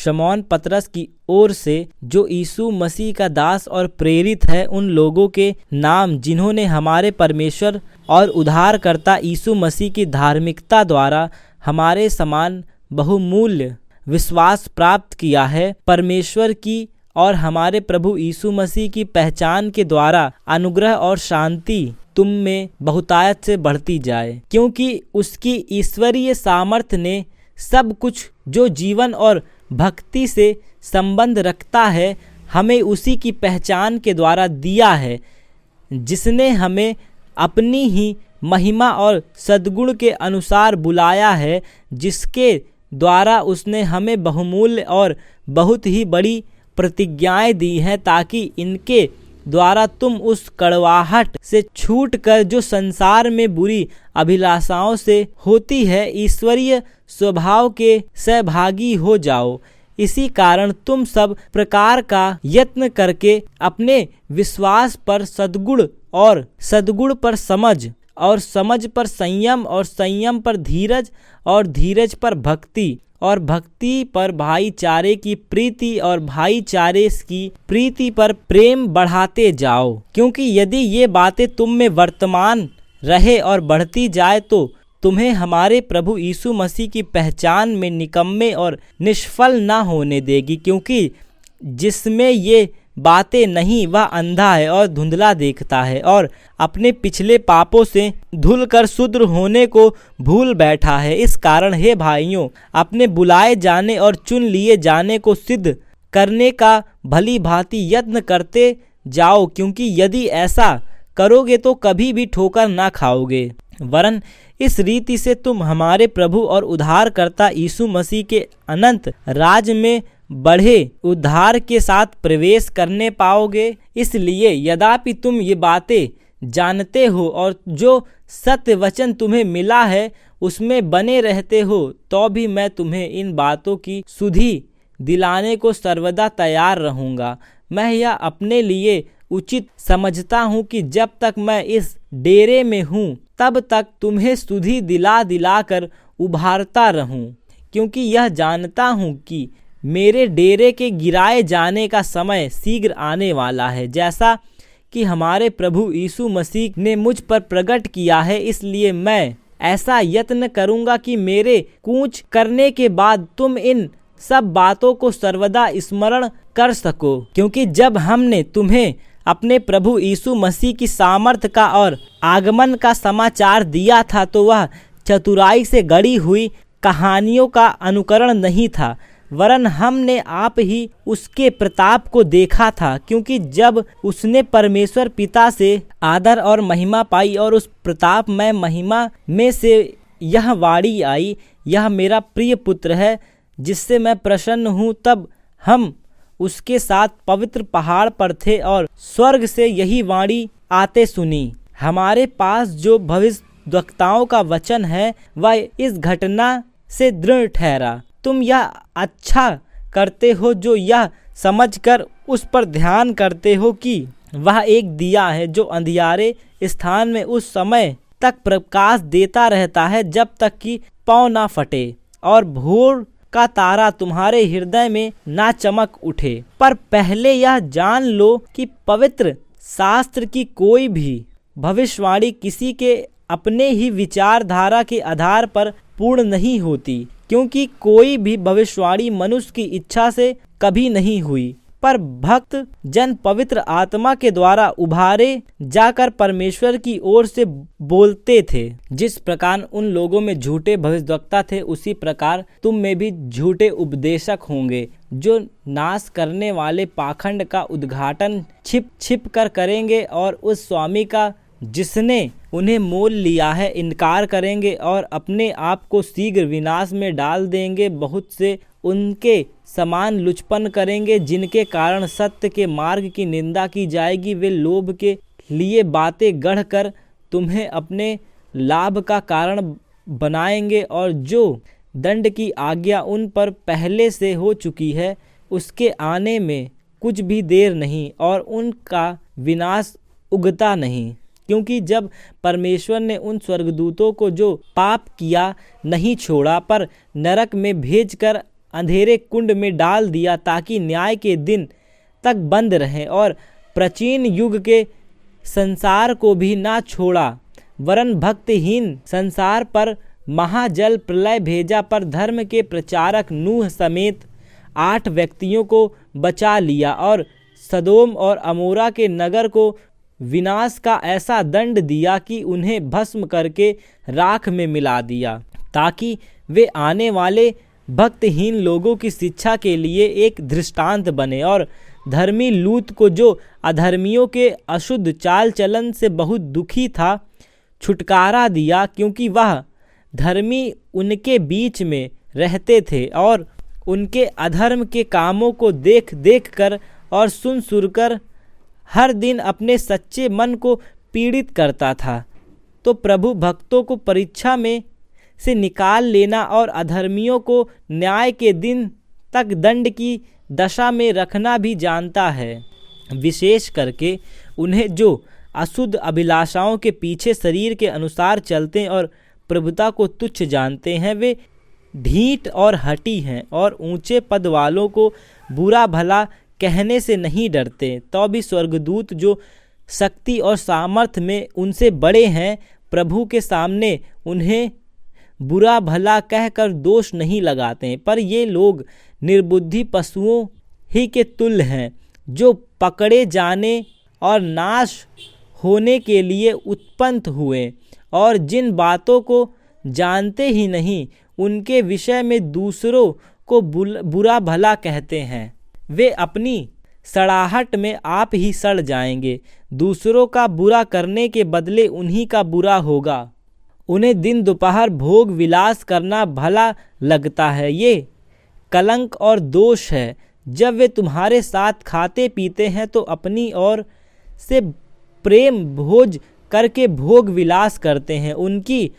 शमौन पतरस की ओर से, जो यीशु मसीह का दास और प्रेरित है, उन लोगों के नाम जिन्होंने हमारे परमेश्वर और उद्धारकर्ता यीशु मसीह की धार्मिकता द्वारा हमारे समान बहुमूल्य विश्वास प्राप्त किया है, परमेश्वर की और हमारे प्रभु यीशु मसीह की पहचान के द्वारा अनुग्रह और शांति तुम में बहुतायत से बढ़ती जाए, क्योंकि उसकी ईश्वरीय सामर्थ्य ने सब कुछ जो जीवन और भक्ति से संबंध रखता है हमें उसी की पहचान के द्वारा दिया है, जिसने हमें अपनी ही महिमा और सद्गुण के अनुसार बुलाया है, जिसके द्वारा उसने हमें बहुमूल्य और बहुत ही बड़ी प्रतिज्ञाएं दी हैं, ताकि इनके द्वारा तुम उस कड़वाहट से छूटकर जो संसार में बुरी अभिलाषाओं से होती है, ईश्वरीय स्वभाव के सहभागी हो जाओ। इसी कारण तुम सब प्रकार का यत्न करके अपने विश्वास पर सद्गुण और सद्गुण पर समझ और समझ पर संयम और संयम पर धीरज और धीरज पर भक्ति और भक्ति पर भाईचारे की प्रीति और भाईचारे की प्रीति पर प्रेम बढ़ाते जाओ, क्योंकि यदि ये बातें तुम में वर्तमान रहे और बढ़ती जाए तो तुम्हें हमारे प्रभु यीशु मसीह की पहचान में निकम्मे और निष्फल न होने देगी। क्योंकि जिसमें ये बातें नहीं वह अंधा है और धुंधला देखता है और अपने पिछले पापों से धुलकर शुद्ध होने को भूल बैठा है। इस कारण हे भाइयों, अपने बुलाए जाने और चुन लिए जाने को सिद्ध करने का भली भांति यत्न करते जाओ, क्योंकि यदि ऐसा करोगे तो कभी भी ठोकर ना खाओगे, वरन इस रीति से तुम हमारे प्रभु और उद्धारकर्ता यीशु मसीह के अनंत राज में बढ़े उद्धार के साथ प्रवेश करने पाओगे। इसलिए यद्यपि तुम ये बातें जानते हो और जो सत्य वचन तुम्हें मिला है उसमें बने रहते हो, तो भी मैं तुम्हें इन बातों की सुधि दिलाने को सर्वदा तैयार रहूँगा। मैं यह अपने लिए उचित समझता हूँ कि जब तक मैं इस डेरे में हूँ तब तक तुम्हें सुधि दिला कर उभारता रहूँ, क्योंकि यह जानता हूँ कि मेरे डेरे के गिराए जाने का समय शीघ्र आने वाला है, जैसा कि हमारे प्रभु यीशु मसीह ने मुझ पर प्रकट किया है। इसलिए मैं ऐसा यत्न करूँगा कि मेरे कूच करने के बाद तुम इन सब बातों को सर्वदा स्मरण कर सको, क्योंकि जब हमने तुम्हें अपने प्रभु यीशु मसीह की सामर्थ का और आगमन का समाचार दिया था तो वह चतुराई से गढ़ी हुई कहानियों का अनुकरण नहीं था, वरन हमने आप ही उसके प्रताप को देखा था। क्योंकि जब उसने परमेश्वर पिता से आदर और महिमा पाई और उस प्रताप में महिमा में से यह वाणी आई, यह मेरा प्रिय पुत्र है जिससे मैं प्रसन्न हूँ, तब हम उसके साथ पवित्र पहाड़ पर थे और स्वर्ग से यही वाणी आते सुनी। हमारे पास जो भविष्यद्वक्ताओं का वचन है वह इस घटना से दृढ़ ठहरा। तुम यह अच्छा करते हो जो यह समझकर उस पर ध्यान करते हो कि वह एक दिया है जो अंधियारे स्थान में उस समय तक प्रकाश देता रहता है जब तक कि पाँव ना फटे और भोर का तारा तुम्हारे हृदय में ना चमक उठे। पर पहले यह जान लो कि पवित्र शास्त्र की कोई भी भविष्यवाणी किसी के अपने ही विचारधारा के आधार पर पूर्ण नहीं होती, क्योंकि कोई भी भविष्यवाणी मनुष्य की इच्छा से कभी नहीं हुई, पर भक्त जन पवित्र आत्मा के द्वारा उभारे जाकर परमेश्वर की ओर से बोलते थे। जिस प्रकार उन लोगों में झूठे भविष्यद्वक्ता थे, उसी प्रकार तुम में भी झूठे उपदेशक होंगे, जो नाश करने वाले पाखंड का उद्घाटन छिप छिप कर करेंगे और उस स्वामी का जिसने उन्हें मोल लिया है इनकार करेंगे और अपने आप को शीघ्र विनाश में डाल देंगे। बहुत से उनके समान लुचपन करेंगे, जिनके कारण सत्य के मार्ग की निंदा की जाएगी। वे लोभ के लिए बातें गढ़ कर तुम्हें अपने लाभ का कारण बनाएंगे और जो दंड की आज्ञा उन पर पहले से हो चुकी है उसके आने में कुछ भी देर नहीं और उनका विनाश उगता नहीं। क्योंकि जब परमेश्वर ने उन स्वर्गदूतों को जो पाप किया नहीं छोड़ा पर नरक में भेजकर अंधेरे कुंड में डाल दिया ताकि न्याय के दिन तक बंद रहे, और प्राचीन युग के संसार को भी ना छोड़ा, वरन भक्तिहीन संसार पर महाजल प्रलय भेजा, पर धर्म के प्रचारक नूह समेत 8 व्यक्तियों को बचा लिया, और सदोम और अमोरा के नगर को विनाश का ऐसा दंड दिया कि उन्हें भस्म करके राख में मिला दिया, ताकि वे आने वाले भक्तहीन लोगों की शिक्षा के लिए एक दृष्टांत बने। और धर्मी लूत को, जो अधर्मियों के अशुद्ध चाल चलन से बहुत दुखी था, छुटकारा दिया, क्योंकि वह धर्मी उनके बीच में रहते थे और उनके अधर्म के कामों को देख देख कर और सुन सुनकर हर दिन अपने सच्चे मन को पीड़ित करता था। तो प्रभु भक्तों को परीक्षा में से निकाल लेना और अधर्मियों को न्याय के दिन तक दंड की दशा में रखना भी जानता है। विशेष करके उन्हें जो अशुद्ध अभिलाषाओं के पीछे शरीर के अनुसार चलते हैं और प्रभुता को तुच्छ जानते हैं, वे ढीठ और हठी हैं और ऊंचे पद वालों को बुरा भला कहने से नहीं डरते। तो भी स्वर्गदूत जो शक्ति और सामर्थ्य में उनसे बड़े हैं, प्रभु के सामने उन्हें बुरा भला कहकर दोष नहीं लगाते हैं, पर ये लोग निर्बुद्धि पशुओं ही के तुल्य हैं, जो पकड़े जाने और नाश होने के लिए उत्पन्न हुए, और जिन बातों को जानते ही नहीं उनके विषय में दूसरों को बुरा भला कहते हैं। वे अपनी सड़ाहट में आप ही सड़ जाएंगे। दूसरों का बुरा करने के बदले उन्हीं का बुरा होगा। उन्हें दिन दोपहर भोग विलास करना भला लगता है, ये कलंक और दोष है। जब वे तुम्हारे साथ खाते पीते हैं तो अपनी ओर से प्रेम भोज करके भोग विलास करते हैं। उनकी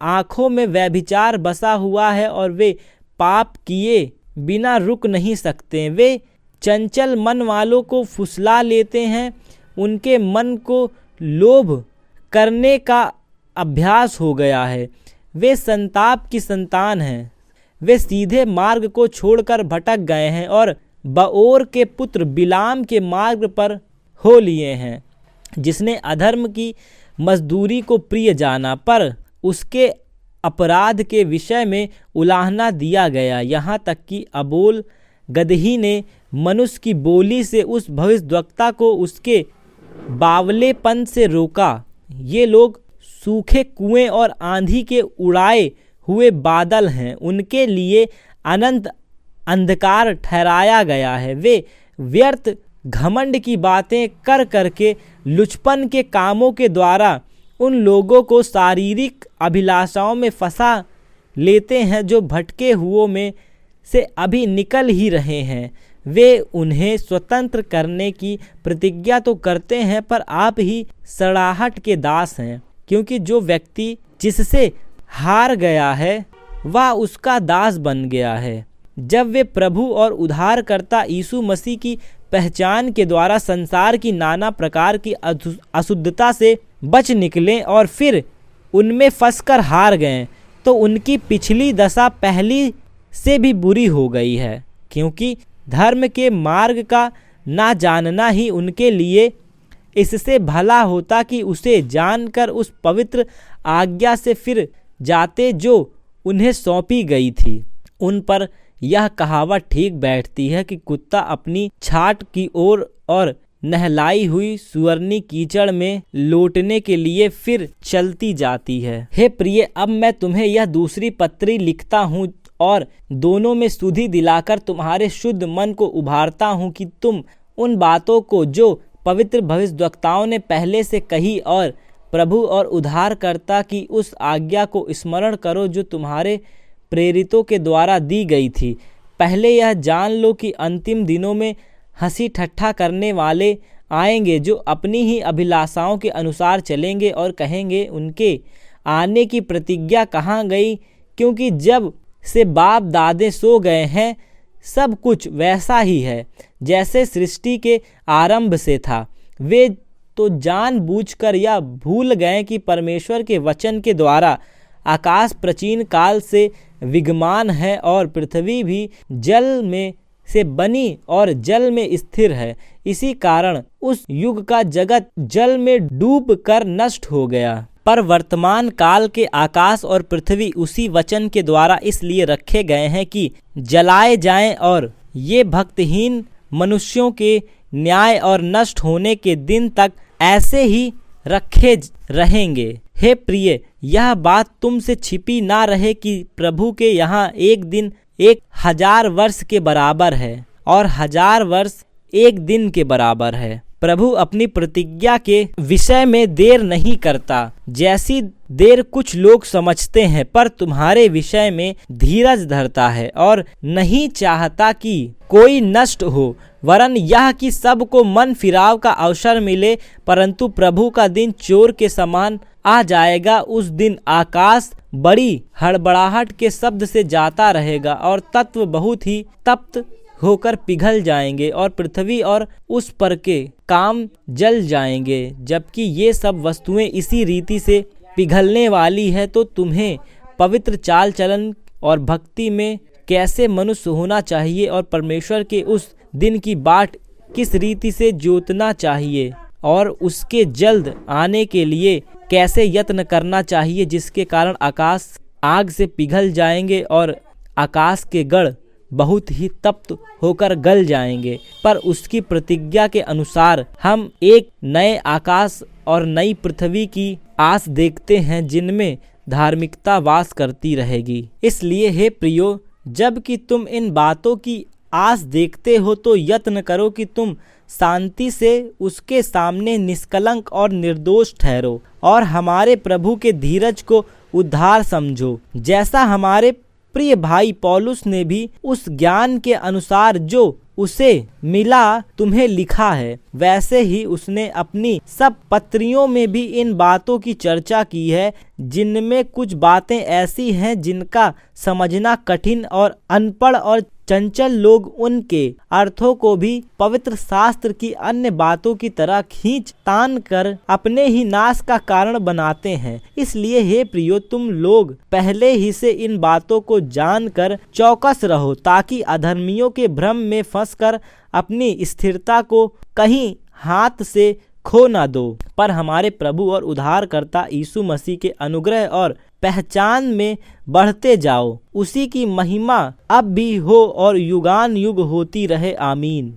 आँखों में व्यभिचार बसा हुआ है और वे पाप किए बिना रुक नहीं सकते। वे चंचल मन वालों को फुसला लेते हैं। उनके मन को लोभ करने का अभ्यास हो गया है। वे संताप की संतान हैं। वे सीधे मार्ग को छोड़कर भटक गए हैं और बओर के पुत्र बिलाम के मार्ग पर हो लिए हैं, जिसने अधर्म की मजदूरी को प्रिय जाना, पर उसके अपराध के विषय में उलाहना दिया गया। यहाँ तक कि अबोल गदही ने मनुष्य की बोली से उस भविष्यद्वक्ता को उसके बावलेपन से रोका। ये लोग सूखे कुएं और आंधी के उड़ाए हुए बादल हैं। उनके लिए अनंत अंधकार ठहराया गया है। वे व्यर्थ घमंड की बातें कर करके लुचपन के कामों के द्वारा उन लोगों को शारीरिक अभिलाषाओं में फंसा लेते हैं जो भटके हुओं में से अभी निकल ही रहे हैं। वे उन्हें स्वतंत्र करने की प्रतिज्ञा तो करते हैं, पर आप ही सड़ाहट के दास हैं, क्योंकि जो व्यक्ति जिससे हार गया है वह उसका दास बन गया है। जब वे प्रभु और उद्धारकर्ता यीशु मसीह की पहचान के द्वारा संसार की नाना प्रकार की अशुद्धता से बच निकले और फिर उनमें फंसकर हार गए, तो उनकी पिछली दशा पहली से भी बुरी हो गई है, क्योंकि धर्म के मार्ग का ना जानना ही उनके लिए इससे भला होता कि उसे जानकर उस पवित्र आज्ञा से फिर जाते जो उन्हें सौंपी गई थी। उन पर यह कहावत ठीक बैठती है कि कुत्ता अपनी छाट की ओर और नहलाई हुई सुअरनी कीचड़ में लौटने के लिए फिर चलती जाती है। हे प्रिय, अब मैं तुम्हें यह दूसरी पत्री लिखता हूँ और दोनों में सुधि दिलाकर तुम्हारे शुद्ध मन को उभारता हूँ कि तुम उन बातों को जो पवित्र भविष्यद्वक्ताओं ने पहले से कही और प्रभु और उद्धारकर्ता की उस आज्ञा को स्मरण करो जो तुम्हारे प्रेरितों के द्वारा दी गई थी। पहले यह जान लो कि अंतिम दिनों में हंसी ठट्ठा करने वाले आएंगे, जो अपनी ही अभिलाषाओं के अनुसार चलेंगे और कहेंगे उनके आने की प्रतिज्ञा कहाँ गई, क्योंकि जब से बाप दादे सो गए हैं सब कुछ वैसा ही है जैसे सृष्टि के आरंभ से था। वे तो जानबूझकर या भूल गए कि परमेश्वर के वचन के द्वारा आकाश प्राचीन काल से विद्यमान है और पृथ्वी भी जल में से बनी और जल में स्थिर है। इसी कारण उस युग का जगत जल में डूब कर नष्ट हो गया। पर वर्तमान काल के आकाश और पृथ्वी उसी वचन के द्वारा इसलिए रखे गए हैं कि जलाए जाएं, और ये भक्तिहीन मनुष्यों के न्याय और नष्ट होने के दिन तक ऐसे ही रखे रहेंगे। हे प्रिय, यह बात तुमसे छिपी ना रहे कि प्रभु के यहाँ एक दिन 1000 वर्ष के बराबर है और 1000 वर्ष एक दिन के बराबर है। प्रभु अपनी प्रतिज्ञा के विषय में देर नहीं करता, जैसी देर कुछ लोग समझते हैं, पर तुम्हारे विषय में धीरज धरता है और नहीं चाहता कि कोई नष्ट हो, वरन यह कि सबको मन फिराव का अवसर मिले। परंतु प्रभु का दिन चोर के समान आ जाएगा। उस दिन आकाश बड़ी हड़बड़ाहट के शब्द से जाता रहेगा और तत्व बहुत ही तप्त होकर पिघल जाएंगे और पृथ्वी और उस पर के काम जल जाएंगे। जबकि ये सब वस्तुएं इसी रीति से पिघलने वाली है, तो तुम्हें पवित्र चाल चलन और भक्ति में कैसे मनुष्य होना चाहिए और परमेश्वर के उस दिन की बाट किस रीति से जोतना चाहिए और उसके जल्द आने के लिए कैसे यत्न करना चाहिए, जिसके कारण आकाश आग से पिघल जाएंगे और आकाश के गढ़ बहुत ही तप्त होकर गल जाएंगे। पर उसकी प्रतिज्ञा के अनुसार हम एक नए आकाश और नई पृथ्वी की आस देखते हैं, जिनमें धार्मिकता वास करती रहेगी। इसलिए हे प्रियो, जबकि तुम इन बातों की आस देखते हो, तो यत्न करो कि तुम शांति से उसके सामने निष्कलंक और निर्दोष ठहरो और हमारे प्रभु के धीरज को उद्धार समझो। जैसा हमारे प्रिय भाई पौलुस ने भी उस ज्ञान के अनुसार जो उसे मिला तुम्हें लिखा है, वैसे ही उसने अपनी सब पत्रियों में भी इन बातों की चर्चा की है, जिनमें कुछ बातें ऐसी हैं जिनका समझना कठिन और अनपढ़ और चंचल लोग उनके अर्थों को भी पवित्र शास्त्र की अन्य बातों की तरह खींच तान कर अपने ही नाश का कारण बनाते हैं। इसलिए हे प्रियो, तुम लोग पहले ही से इन बातों को जानकर चौकस रहो, ताकि अधर्मियों के भ्रम में फंसकर अपनी स्थिरता को कहीं हाथ से खो ना दो, पर हमारे प्रभु और उद्धारकर्ता यीशु मसीह के अनुग्रह और पहचान में बढ़ते जाओ। उसी की महिमा अब भी हो और युगान युग होती रहे। आमीन।